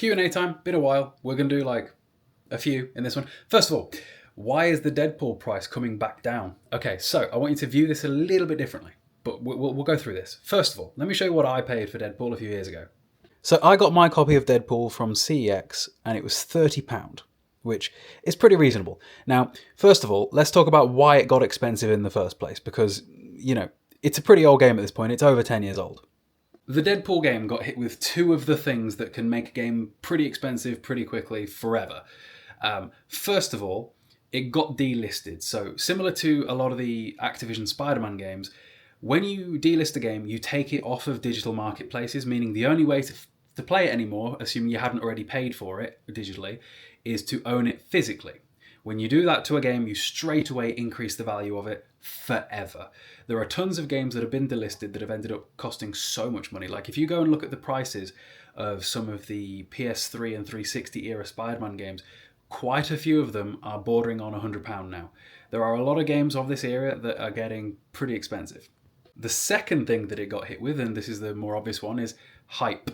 Q&A time, been a while. We're going to do like a few in this one. First of all, why is the Deadpool price coming back down? Okay, so I want you to view this a little bit differently, but we'll go through this. First of all, let me show you what I paid for Deadpool a few years ago. So I got my copy of Deadpool from CEX and it was £30, which is pretty reasonable. Now, first of all, let's talk about why it got expensive in the first place, because, you know, it's a pretty old game at this point. It's over 10 years old. The Deadpool game got hit with two of the things that can make a game pretty expensive pretty quickly forever. First of all, it got delisted. So similar to a lot of the Activision Spider-Man games, when you delist a game, you take it off of digital marketplaces, meaning the only way to play it anymore, assuming you hadn't already paid for it digitally, is to own it physically. When you do that to a game, you straight away increase the value of it forever. There are tons of games that have been delisted that have ended up costing so much money. Like if you go and look at the prices of some of the PS3 and 360 era Spider-Man games, quite a few of them are bordering on £100 now. There are a lot of games of this era that are getting pretty expensive. The second thing that it got hit with, and this is the more obvious one, is hype.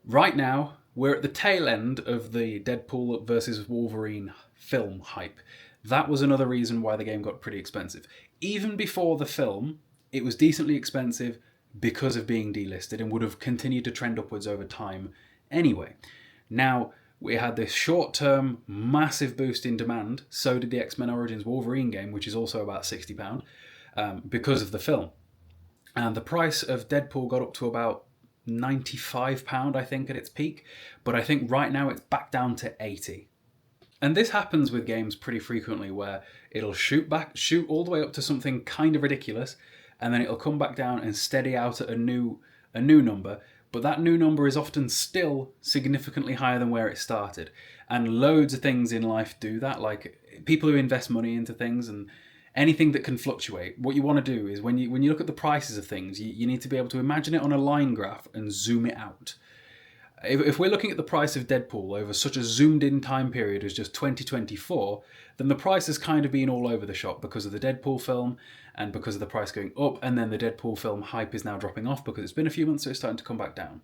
Right now, we're at the tail end of the Deadpool versus Wolverine film hype. That was another reason why the game got pretty expensive. Even before the film, it was decently expensive because of being delisted and would have continued to trend upwards over time anyway. Now, we had this short-term massive boost in demand. So did the X-Men Origins Wolverine game, which is also about £60, because of the film. And the price of Deadpool got up to about £95, I think, at its peak. But I think right now it's back down to 80. And this happens with games pretty frequently, where it'll shoot all the way up to something kind of ridiculous, and then it'll come back down and steady out at a new number. But that new number is often still significantly higher than where it started. And loads of things in life do that, like people who invest money into things and anything that can fluctuate. What you want to do is when you look at the prices of things, you need to be able to imagine it on a line graph and zoom it out. If we're looking at the price of Deadpool over such a zoomed in time period as just 2024, then the price has kind of been all over the shop because of the Deadpool film and because of the price going up, and then the Deadpool film hype is now dropping off because it's been a few months, so it's starting to come back down.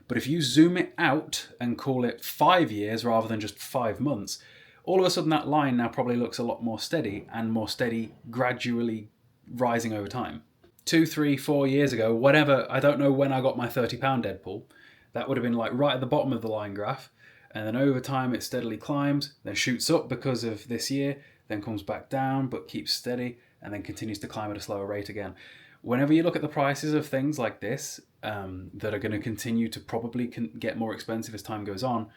But if you zoom it out and call it 5 years rather than just 5 months, all of a sudden that line now probably looks a lot more steady, and more steady, gradually rising over time. 2, 3, 4 years ago, whatever, I don't know when I got my £30 Deadpool, that would have been like right at the bottom of the line graph, and then over time it steadily climbs, then shoots up because of this year, then comes back down but keeps steady, and then continues to climb at a slower rate again. Whenever you look at the prices of things like this, that are going to continue to probably get more expensive as time goes on,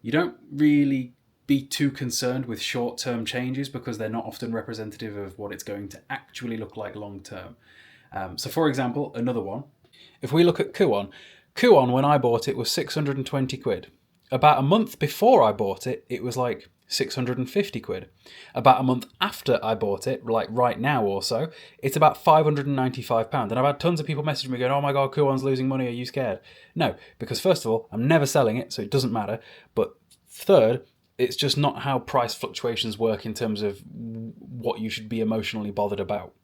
you don't really be too concerned with short-term changes because they're not often representative of what it's going to actually look like long-term. So for example, another one, if we look at Kuon, when I bought it was 620 quid. About a month before I bought it, it was like 650 quid. About a month after I bought it, like right now or so, it's about £595. And I've had tons of people message me going, oh my God, Kuon's losing money, are you scared? No, because first of all, I'm never selling it, so it doesn't matter. But third, it's just not how price fluctuations work in terms of what you should be emotionally bothered about.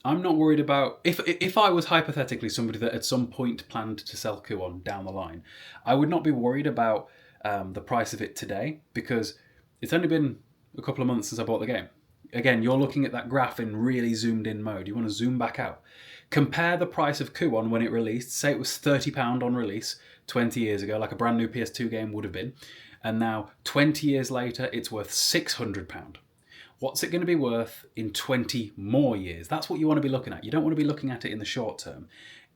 I'm not worried about... If I was hypothetically somebody that at some point planned to sell Kuon down the line, I would not be worried about the price of it today, because it's only been a couple of months since I bought the game. Again, you're looking at that graph in really zoomed in mode. You want to zoom back out. Compare the price of Kuon when it released. Say it was £30 on release 20 years ago, like a brand new PS2 game would have been. And now, 20 years later, it's worth £600. What's it going to be worth in 20 more years? That's what you want to be looking at. You don't want to be looking at it in the short term.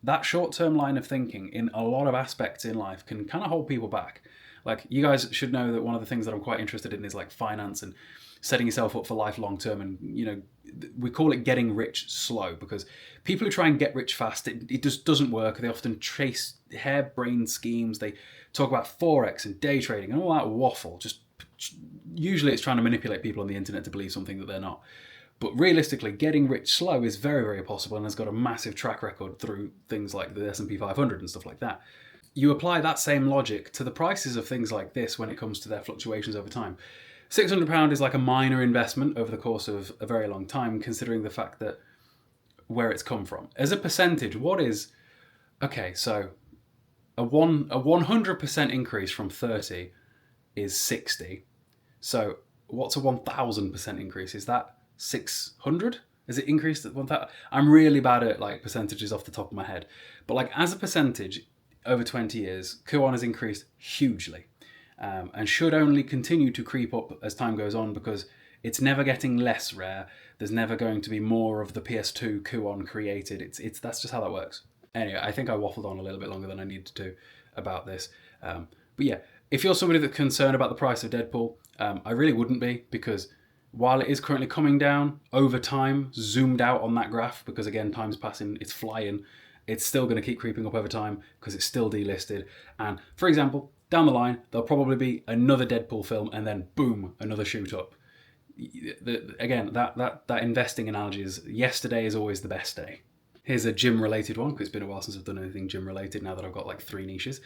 That short-term line of thinking in a lot of aspects in life can kind of hold people back. Like, you guys should know that one of the things that I'm quite interested in is like finance and setting yourself up for life long term. And, you know, we call it getting rich slow, because people who try and get rich fast, it just doesn't work. They often chase harebrained schemes. They talk about Forex and day trading and all that waffle. Just usually it's trying to manipulate people on the internet to believe something that they're not. But realistically, getting rich slow is very, very possible and has got a massive track record through things like the S&P 500 and stuff like that. You apply that same logic to the prices of things like this when it comes to their fluctuations over time. £600 is like a minor investment over the course of a very long time, considering the fact that where it's come from. As a percentage, what is... Okay, so a 100% increase from 30 is 60. So what's a 1000% increase? Is that 600? Is it increased at 1000? I'm really bad at like percentages off the top of my head, but like as a percentage over 20 years, Kuon has increased hugely, and should only continue to creep up as time goes on, because it's never getting less rare. There's never going to be more of the PS2 Kuon created. It's that's just how that works. Anyway, I think I waffled on a little bit longer than I needed to about this. But yeah, if you're somebody that's concerned about the price of Deadpool, I really wouldn't be, because while it is currently coming down over time, zoomed out on that graph, because again, time's passing, it's flying, it's still going to keep creeping up over time because it's still delisted. And for example, down the line, there'll probably be another Deadpool film and then boom, another shoot up. Again, that investing analogy is yesterday is always the best day. Here's a gym-related one, because it's been a while since I've done anything gym-related now that I've got like 3 niches.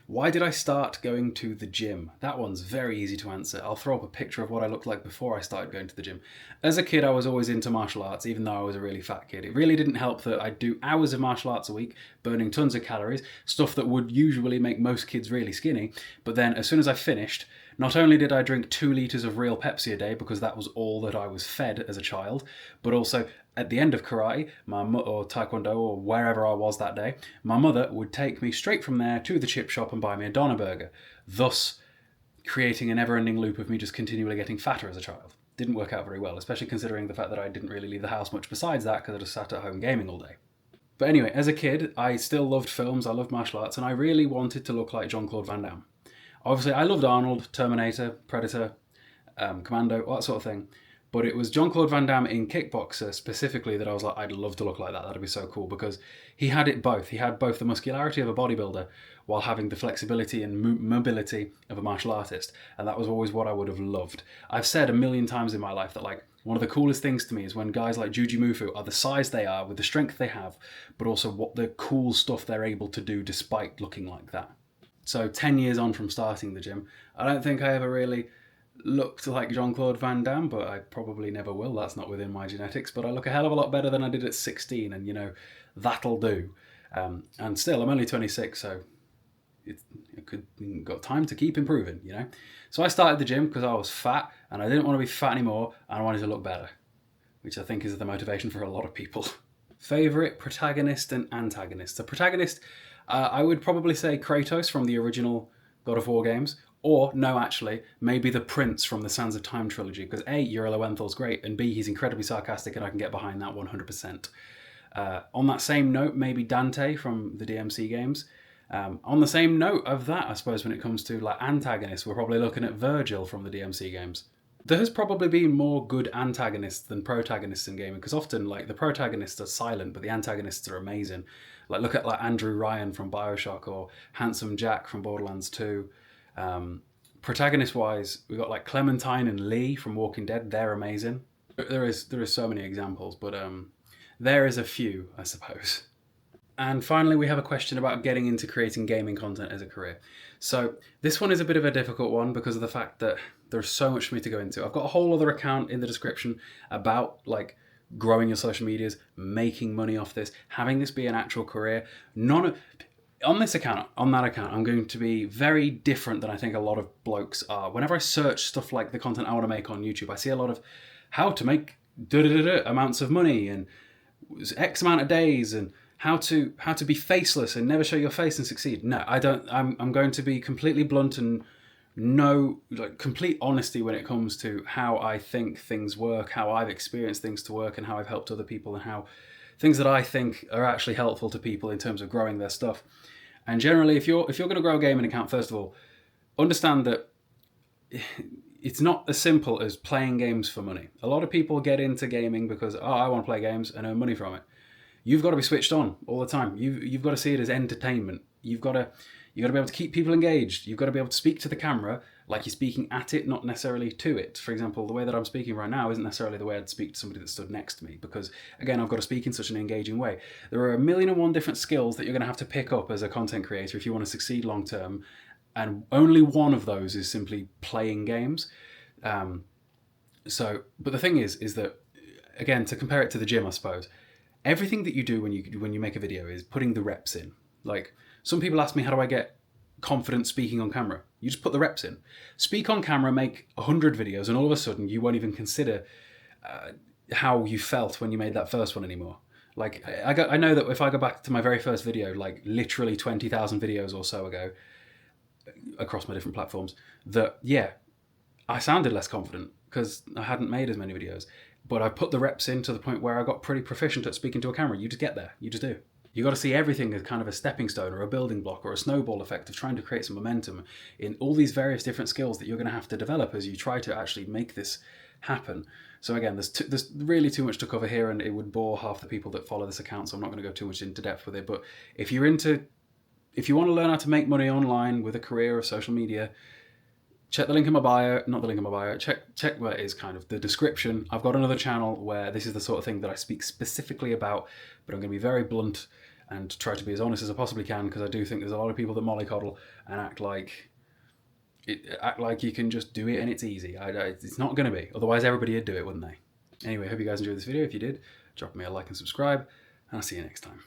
Why did I start going to the gym? That one's very easy to answer. I'll throw up a picture of what I looked like before I started going to the gym. As a kid, I was always into martial arts, even though I was a really fat kid. It really didn't help that I'd do hours of martial arts a week, burning tons of calories, stuff that would usually make most kids really skinny. But then as soon as I finished, not only did I drink 2 litres of real Pepsi a day, because that was all that I was fed as a child, but also at the end of karate, or taekwondo, or wherever I was that day, my mother would take me straight from there to the chip shop and buy me a doner burger, thus creating a never-ending loop of me just continually getting fatter as a child. Didn't work out very well, especially considering the fact that I didn't really leave the house much besides that, because I just sat at home gaming all day. But anyway, as a kid, I still loved films, I loved martial arts, and I really wanted to look like Jean-Claude Van Damme. Obviously, I loved Arnold, Terminator, Predator, Commando, all that sort of thing. But it was Jean-Claude Van Damme in Kickboxer specifically that I was like, I'd love to look like that. That'd be so cool, because he had it both. He had both the muscularity of a bodybuilder while having the flexibility and mobility of a martial artist. And that was always what I would have loved. I've said a million times in my life that like one of the coolest things to me is when guys like Juji Mufu are the size they are with the strength they have, but also what the cool stuff they're able to do despite looking like that. So 10 years on from starting the gym, I don't think I ever really looked like Jean-Claude Van Damme, but I probably never will. That's not within my genetics, but I look a hell of a lot better than I did at 16, and you know, that'll do. And still, I'm only 26, so got time to keep improving, you know. So I started the gym because I was fat, and I didn't want to be fat anymore, and I wanted to look better, which I think is the motivation for a lot of people. Favorite protagonist and antagonist. So protagonist, I would probably say Kratos from the original God of War games, or, no, actually, maybe the Prince from the Sands of Time trilogy, because A, Uri Lowenthal's great, and B, he's incredibly sarcastic, and I can get behind that 100%. On that same note, maybe Dante from the DMC games. On the same note of that, I suppose, when it comes to like antagonists, we're probably looking at Virgil from the DMC games. There has probably been more good antagonists than protagonists in gaming, because often like the protagonists are silent, but the antagonists are amazing. Like look at like Andrew Ryan from BioShock, or Handsome Jack from Borderlands 2. Protagonist-wise, we've got like Clementine and Lee from Walking Dead. They're amazing. There is so many examples, but there is a few, I suppose. And finally, we have a question about getting into creating gaming content as a career. So this one is a bit of a difficult one because of the fact that there's so much for me to go into. I've got a whole other account in the description about like growing your social medias, making money off this, having this be an actual career. On this account, on that account, I'm going to be very different than I think a lot of blokes are. Whenever I search stuff like the content I want to make on YouTube, I see a lot of how to make amounts of money and X amount of days, and how to be faceless and never show your face and succeed. No, I don't. I'm going to be completely blunt and complete honesty when it comes to how I think things work, how I've experienced things to work, and how I've helped other people, and how things that I think are actually helpful to people in terms of growing their stuff. And generally, if you're going to grow a gaming account, first of all, understand that it's not as simple as playing games for money. A lot of people get into gaming because, I want to play games and earn money from it. You've got to be switched on all the time. You've got to see it as entertainment. You've got to be able to keep people engaged. You've got to be able to speak to the camera like you're speaking at it, not necessarily to it. For example, the way that I'm speaking right now isn't necessarily the way I'd speak to somebody that stood next to me, because, again, I've got to speak in such an engaging way. There are 1,000,001 different skills that you're going to have to pick up as a content creator if you want to succeed long term, and only one of those is simply playing games. But the thing is that, again, to compare it to the gym, I suppose, everything that you do when you make a video is putting the reps in. Like, Some people ask me, how do I get confident speaking on camera? You just put the reps in. Speak on camera, make 100 videos, and all of a sudden you won't even consider how you felt when you made that first one anymore. Like, I know that if I go back to my very first video, like literally 20,000 videos or so ago, across my different platforms, that, yeah, I sounded less confident because I hadn't made as many videos. But I put the reps in to the point where I got pretty proficient at speaking to a camera. You just get there. You just do. You got to see everything as kind of a stepping stone or a building block or a snowball effect of trying to create some momentum in all these various different skills that you're going to have to develop as you try to actually make this happen. So again, there's really too much to cover here, and it would bore half the people that follow this account, so I'm not going to go too much into depth with it. But if you want to learn how to make money online with a career of social media, check the link in my bio, not the link in my bio, check where it is, kind of the description. I've got another channel where this is the sort of thing that I speak specifically about, but I'm going to be very blunt and try to be as honest as I possibly can, because I do think there's a lot of people that mollycoddle and act like you can just do it and it's easy. It's not going to be. Otherwise, everybody would do it, wouldn't they? Anyway, hope you guys enjoyed this video. If you did, drop me a like and subscribe, and I'll see you next time.